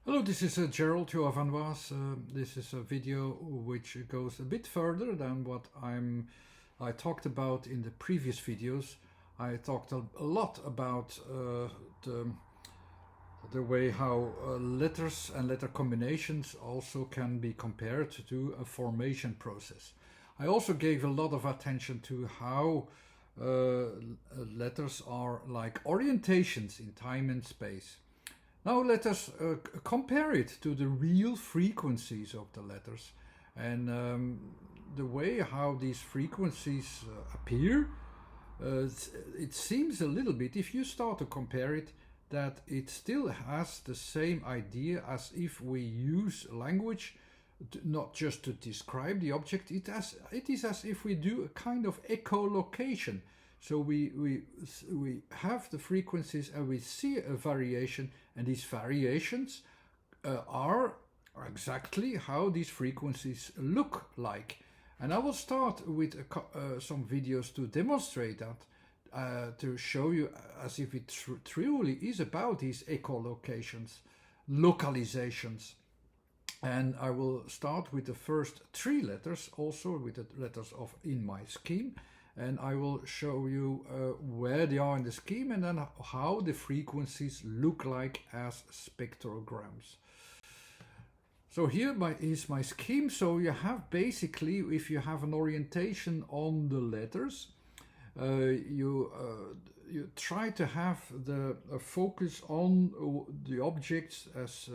Hello, this is Gerald van Was. This is a video which goes a bit further than what I talked about in the previous videos. I talked a lot about the way how letters and letter combinations also can be compared to a formation process. I also gave a lot of attention to how letters are like orientations in time and space. Now let us compare it to the real frequencies of the letters and the way how these frequencies appear. It seems a little bit, if you start to compare it, that it still has the same idea as if we use language not just to describe the object. It is as if we do a kind of echolocation. So we have the frequencies and we see a variation, and these variations are exactly how these frequencies look like. And I will start with some videos to demonstrate that, to show you as if it truly is about these echolocations, localizations. And I will start with the first three letters, also with the letters of in my scheme. And I will show you where they are in the scheme and then how the frequencies look like as spectrograms. So here is my scheme. So you have basically, if you have an orientation on the letters, you try to have the focus on the objects as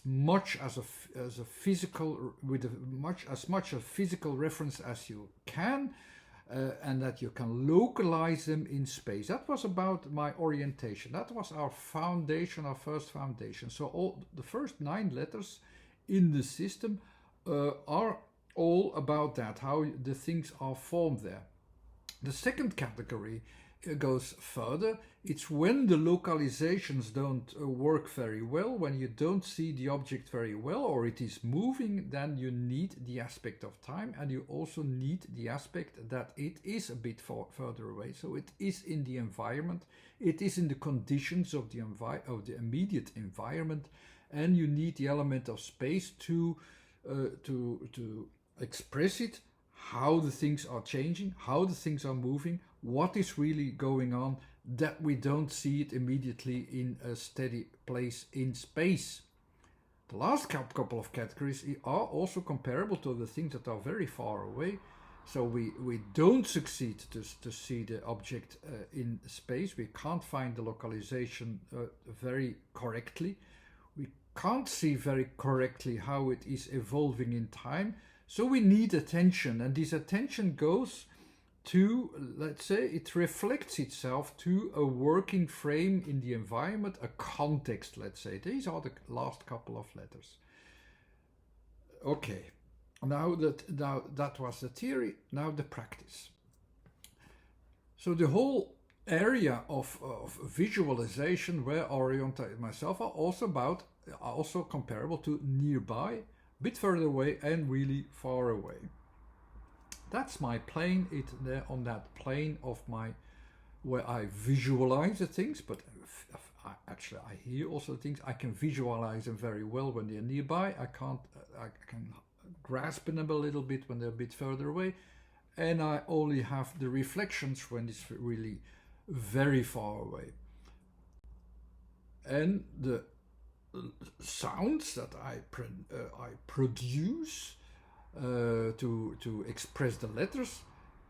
much as a physical, with as much a physical reference as you can, and that you can localize them in space. That was about my orientation. That was our foundation, our first foundation. So the first 9 letters in the system are all about that, how the things are formed there. The second category goes further. It's when the localizations don't work very well, when you don't see the object very well, or it is moving, then you need the aspect of time, and you also need the aspect that it is a bit further away. So it is in the environment, it is in the conditions of the immediate environment, and you need the element of space to express it, how the things are changing, how the things are moving, what is really going on, that we don't see it immediately in a steady place in space. The last couple of categories are also comparable to the things that are very far away. So we don't succeed to see the object in space. We can't find the localization very correctly. We can't see very correctly how it is evolving in time. So we need attention, and this attention goes to, let's say, it reflects itself to a working frame in the environment, a context, let's say. These are the last couple of letters. Okay, now that was the theory, now the practice. So the whole area of visualization where I orientate myself are also comparable to nearby, bit further away, and really far away. That's my plane. It's there on that plane of my, where I visualize the things, but I hear also things. I can visualize them very well when they're nearby. I can grasp them a little bit when they're a bit further away, and I only have the reflections when it's really very far away. And the sounds that I produce to express the letters,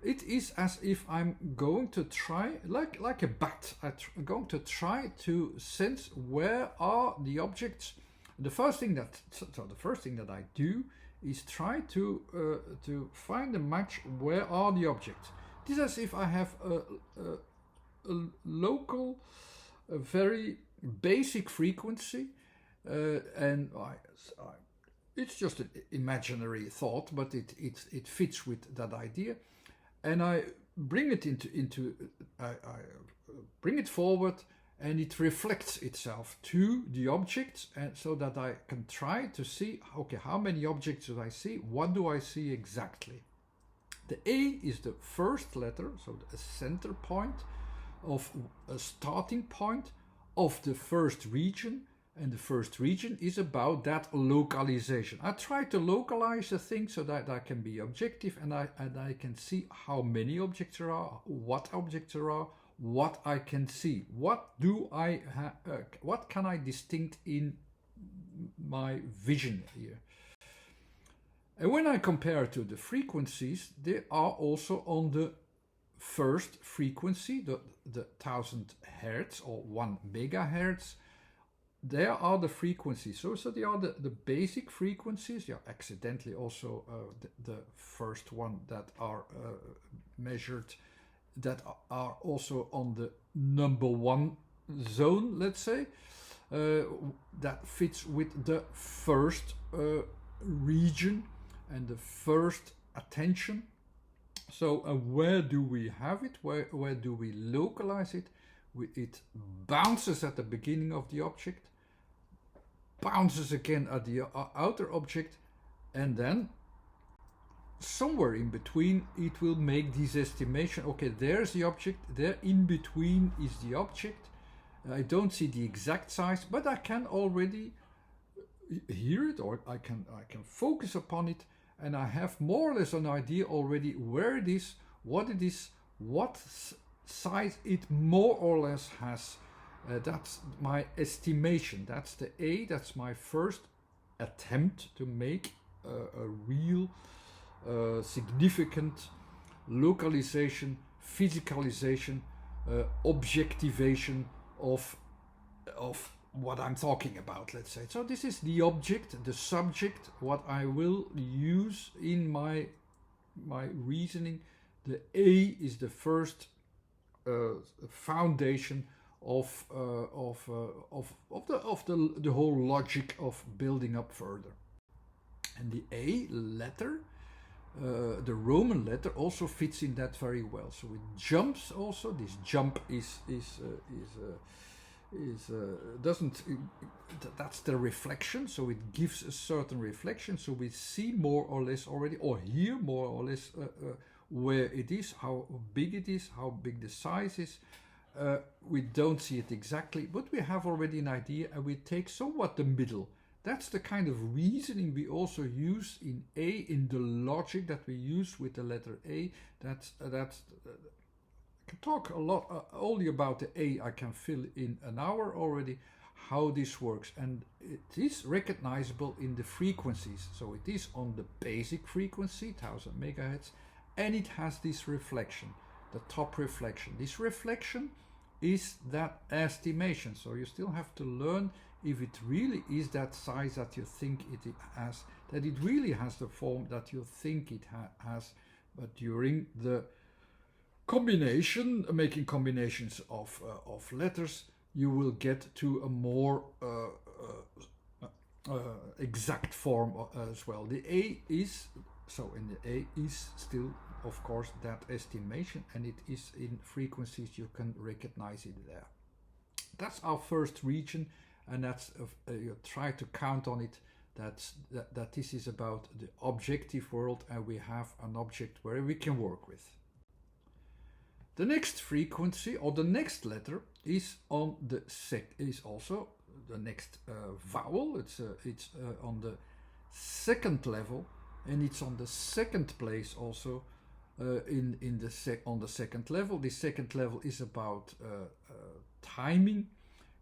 it is as if I'm going to try, like a bat, I'm going to try to sense where are the objects. The first thing that I do is try to find a match. Where are the objects? It is as if I have a local, a very basic frequency, and it's just an imaginary thought, but it fits with that idea, and I bring it I bring it forward, and it reflects itself to the objects, and so that I can try to see, okay, how many objects do I see? What do I see exactly? The A is the first letter, so the center point of a starting point of the first region, and the first region is about that localization. I try to localize the thing so that I can be objective, and I can see how many objects there are, what objects there are, what I can see, what can I distinct in my vision here. And when I compare to the frequencies, they are also on the first frequency, the 1000 hertz or 1 megahertz. There are the frequencies. So they are the basic frequencies. Yeah, accidentally also the first one that are measured, that are also on the number 1 zone, let's say, that fits with the first region and the first attention. So where do we have it? Where do we localize it? It bounces at the beginning of the object, bounces again at the outer object, and then somewhere in between it will make this estimation. Okay, there's the object, there in between is the object. I don't see the exact size, but I can already hear it, or I can focus upon it, and I have more or less an idea already where it is, what size it more or less has. That's my estimation. That's the A. That's my first attempt to make a real significant localization, physicalization, objectivation of what I'm talking about, let's say. So this is the object, the subject, what I will use in my reasoning. The A is the first foundation of the whole logic of building up further. And the A letter, the Roman letter, also fits in that very well. So it jumps also. This jump that's the reflection, so it gives a certain reflection, so we see more or less already, or hear more or less where it is, how big it is, how big the size is. We don't see it exactly, but we have already an idea, and we take somewhat the middle. That's the kind of reasoning we also use in A, in the logic that we use with the letter A. That's I can talk a lot only about the A. I can fill in an hour already how this works, and it is recognizable in the frequencies. So it is on the basic frequency, 1000 megahertz, and it has this reflection, the top reflection. This reflection is that estimation, so you still have to learn if it really is that size that you think it has, that it really has the form that you think it has, but during the combination, making combinations of letters, you will get to a more exact form as well. The A is, so in the A is still, of course, that estimation, and it is in frequencies, you can recognize it there. That's our first region, and that's you try to count on it. That this is about the objective world, and we have an object where we can work with. The next frequency, or the next letter, is on the is also the next vowel. It's on the second level, and it's on the second place also on the second level. The second level is about timing.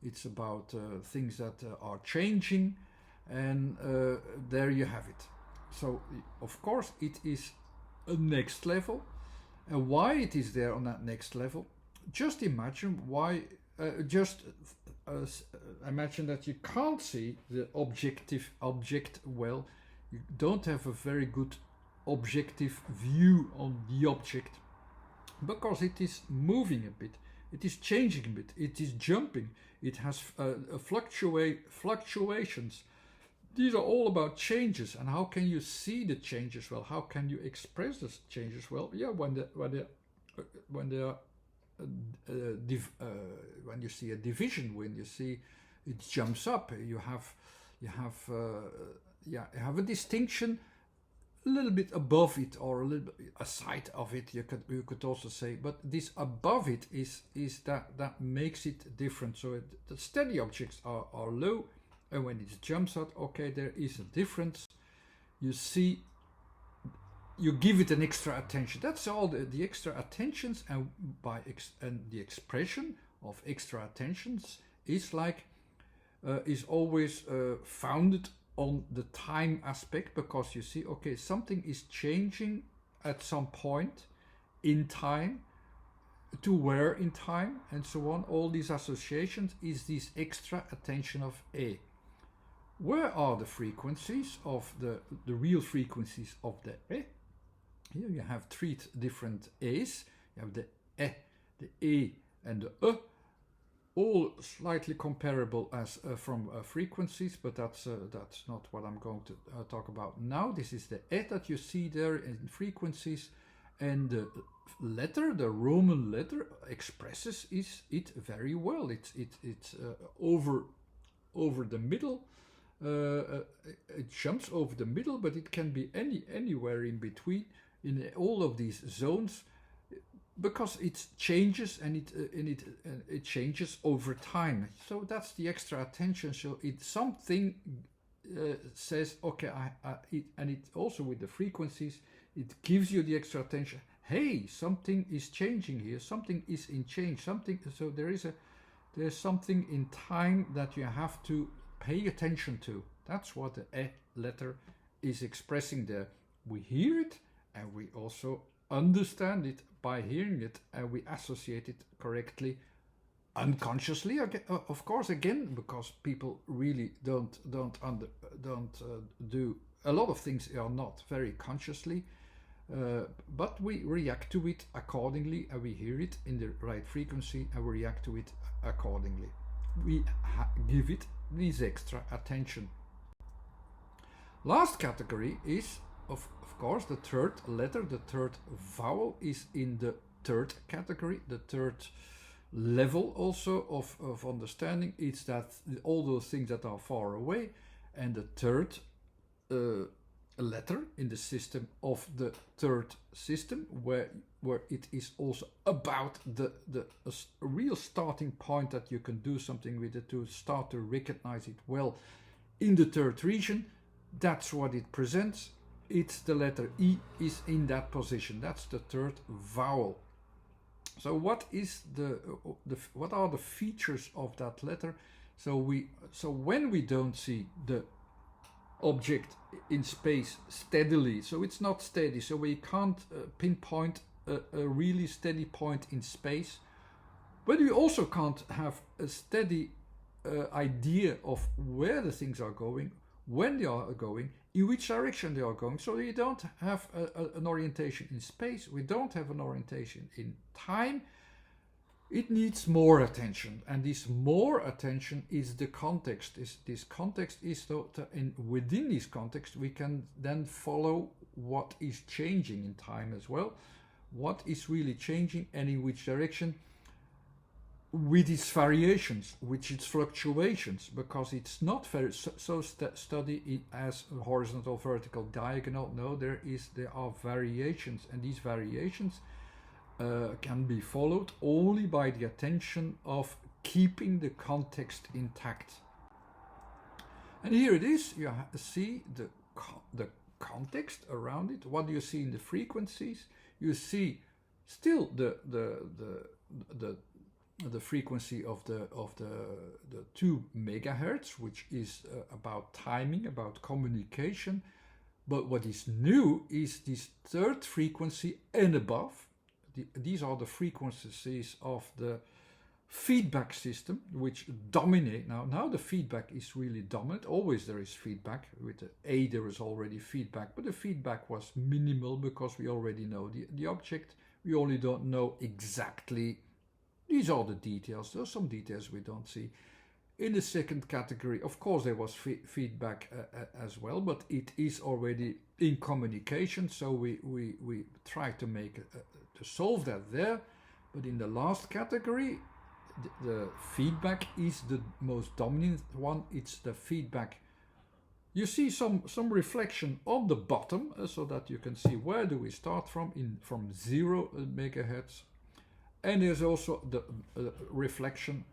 It's about things that are changing, and there you have it. So of course it is a next level. And why it is there on that next level, just imagine imagine that you can't see the object well. You don't have a very good objective view on the object, because it is moving a bit, it is changing a bit, it is jumping, it has fluctuations. These are all about changes, and how can you see the changes well? How can you express the changes well? Yeah, when you see a division, when you see it jumps up, you have a distinction a little bit above it or a little bit aside of it, you could also say, but this above it is that makes it different. So the steady objects are low, and when it jumps out, okay, there is a difference. You see, you give it an extra attention. That's all. The extra attentions, and the expression of extra attentions is like is always founded on the time aspect, because you see, okay, something is changing at some point in time, to where in time, and so on. All these associations is this extra attention of A. Where are the frequencies of the real frequencies of the E? Here you have three different A's. You have the E, the E, and the E, all slightly comparable as from frequencies, but that's not what I'm going to talk about now. This is the E that you see there in frequencies, and the letter, the Roman letter, expresses it very well. It's over the middle. It jumps over the middle, but it can be anywhere in between in all of these zones, because it changes, and it changes over time. So that's the extra attention. So it's something says, okay, and it also with the frequencies, it gives you the extra attention. Hey, something is changing here. Something is in change. Something. So there's something in time that you have to pay attention to. That's what the E letter is expressing there. We hear it, and we also understand it by hearing it, and we associate it correctly, unconsciously, of course, again, because people really don't do a lot of things are not very consciously, but we react to it accordingly, and we hear it in the right frequency, and we react to it accordingly. We give it this extra attention. Last category is of course the third letter, the third vowel is in the third category, the third level also of understanding. It's that all those things that are far away, and the third letter in the system of the third system, where it is also about the real starting point that you can do something with it, to start to recognize it well in the third region. That's what it presents. It's the letter E is in that position. That's the third vowel. So what are the features of that letter? So when we don't see the object in space steadily, so it's not steady, so we can't pinpoint a really steady point in space, but we also can't have a steady idea of where the things are going, when they are going, in which direction they are going. So we don't have an orientation in space, we don't have an orientation in time. It needs more attention, and this more attention is the context. This context is within this context we can then follow what is changing in time as well, what is really changing and in which direction, with its variations, with its fluctuations, because it's not very study it as horizontal, vertical, diagonal. No, there are variations, and these variations can be followed only by the attention of keeping the context intact. And here it is. You see the context around it. What do you see in the frequencies? You see still the frequency of the 2 megahertz, which is about timing, about communication. But what is new is this third frequency and above. These are the frequencies of the feedback system, which dominate now. Now the feedback is really dominant. Always there is feedback. With the A there is already feedback, but the feedback was minimal because we already know the object. We only don't know exactly. These are the details. There are some details we don't see. In the second category, of course, there was feedback as well, but it is already in communication. So we try to make to solve that there. But in the last category, the feedback is the most dominant one. It's the feedback You see some reflection on the bottom, so that you can see where do we start from, from 0 megahertz. And there's also the reflection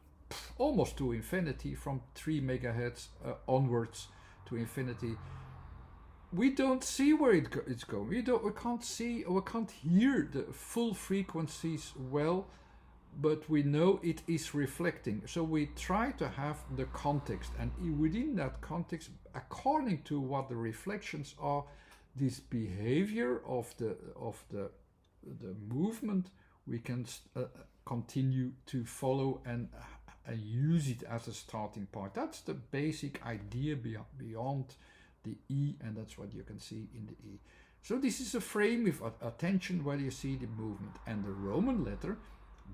almost to infinity from 3 megahertz onwards to infinity. We don't see where it's going. We can't see, or we can't hear the full frequencies well, but we know it is reflecting. So we try to have the context, and within that context, according to what the reflections are, this behavior of the movement, we can continue to follow and use it as a starting point. That's the basic idea beyond the E, and that's what you can see in the E. So this is a frame with attention where you see the movement, and the Roman letter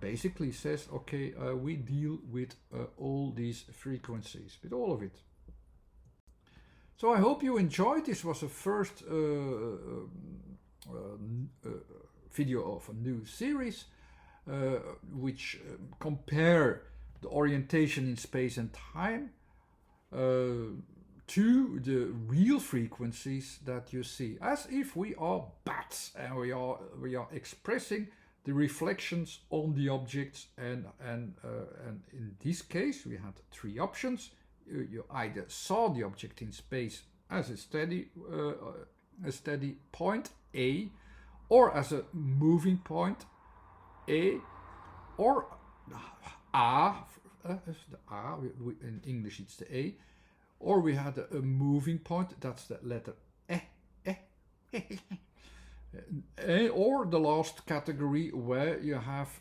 basically says, okay, we deal with all these frequencies, with all of it. So I hope you enjoyed. This was a first video of a new series, which compare the orientation in space and time to the real frequencies that you see, as if we are bats and we are expressing the reflections on the objects, and in this case we had 3 options. You either saw the object in space as a steady point A, or as a moving point A, or A, the A, in English it's the A, or we had a moving point, that's the letter or the last category, where you have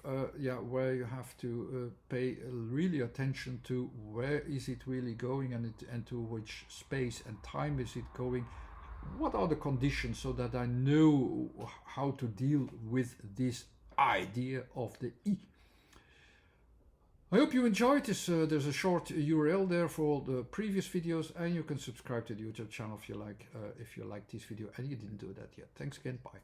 to pay really attention to where is it really going, and to which space and time is it going. What are the conditions, so that I know how to deal with this idea of the E. I hope you enjoyed this. There's a short URL there for the previous videos, and you can subscribe to the YouTube channel if you like this video and you didn't do that yet. Thanks again. Bye.